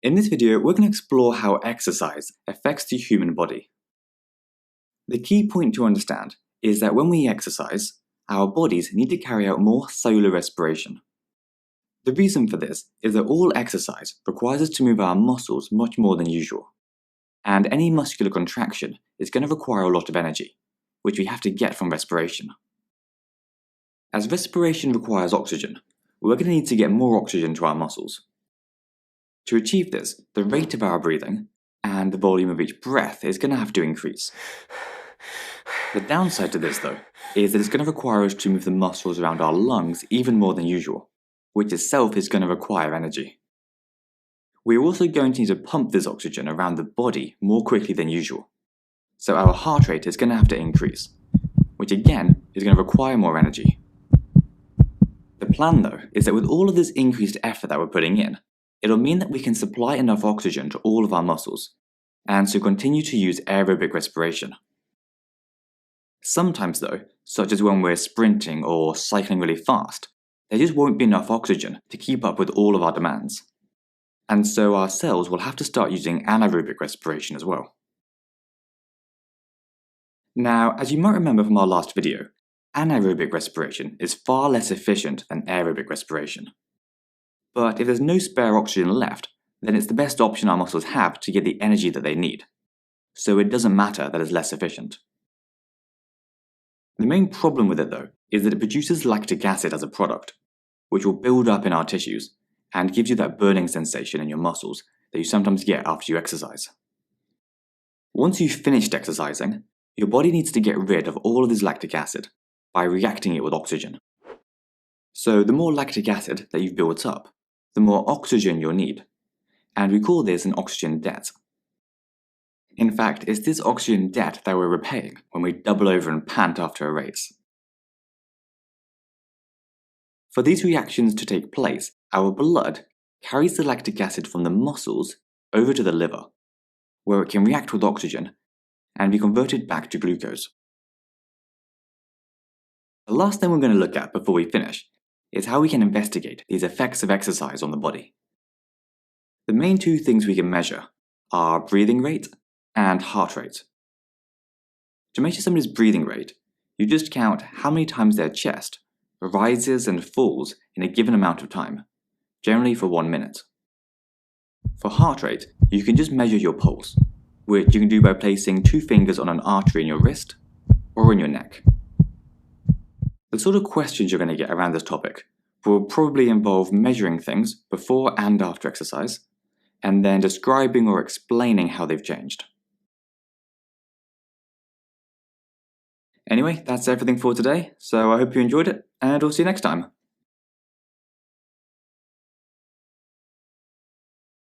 In this video, we're going to explore how exercise affects the human body. The key point to understand is that when we exercise, our bodies need to carry out more cellular respiration. The reason for this is that all exercise requires us to move our muscles much more than usual, and any muscular contraction is going to require a lot of energy, which we have to get from respiration. As respiration requires oxygen, we're going to need to get more oxygen to our muscles. To achieve this, the rate of our breathing and the volume of each breath is going to have to increase. The downside to this, though, is that it's going to require us to move the muscles around our lungs even more than usual, which itself is going to require energy. We're also going to need to pump this oxygen around the body more quickly than usual, so our heart rate is going to have to increase, which again is going to require more energy. The plan, though, is that with all of this increased effort that we're putting in, it'll mean that we can supply enough oxygen to all of our muscles, and so continue to use aerobic respiration. Sometimes though, such as when we're sprinting or cycling really fast, there just won't be enough oxygen to keep up with all of our demands. And so our cells will have to start using anaerobic respiration as well. Now, as you might remember from our last video, anaerobic respiration is far less efficient than aerobic respiration. But if there's no spare oxygen left, then it's the best option our muscles have to get the energy that they need. So it doesn't matter that it's less efficient. The main problem with it, though, is that it produces lactic acid as a product, which will build up in our tissues and gives you that burning sensation in your muscles that you sometimes get after you exercise. Once you've finished exercising, your body needs to get rid of all of this lactic acid by reacting it with oxygen. So the more lactic acid that you've built up, the more oxygen you'll need, and we call this an oxygen debt. In fact, it's this oxygen debt that we're repaying when we double over and pant after a race. For these reactions to take place, our blood carries the lactic acid from the muscles over to the liver, where it can react with oxygen and be converted back to glucose. The last thing we're going to look at before we finish is how we can investigate these effects of exercise on the body. The main two things we can measure are breathing rate and heart rate. To measure somebody's breathing rate, you just count how many times their chest rises and falls in a given amount of time, generally for 1 minute. For heart rate, you can just measure your pulse, which you can do by placing 2 fingers on an artery in your wrist or in your neck. The sort of questions you're going to get around this topic will probably involve measuring things before and after exercise, and then describing or explaining how they've changed. Anyway, that's everything for today, so I hope you enjoyed it, and I'll see you next time.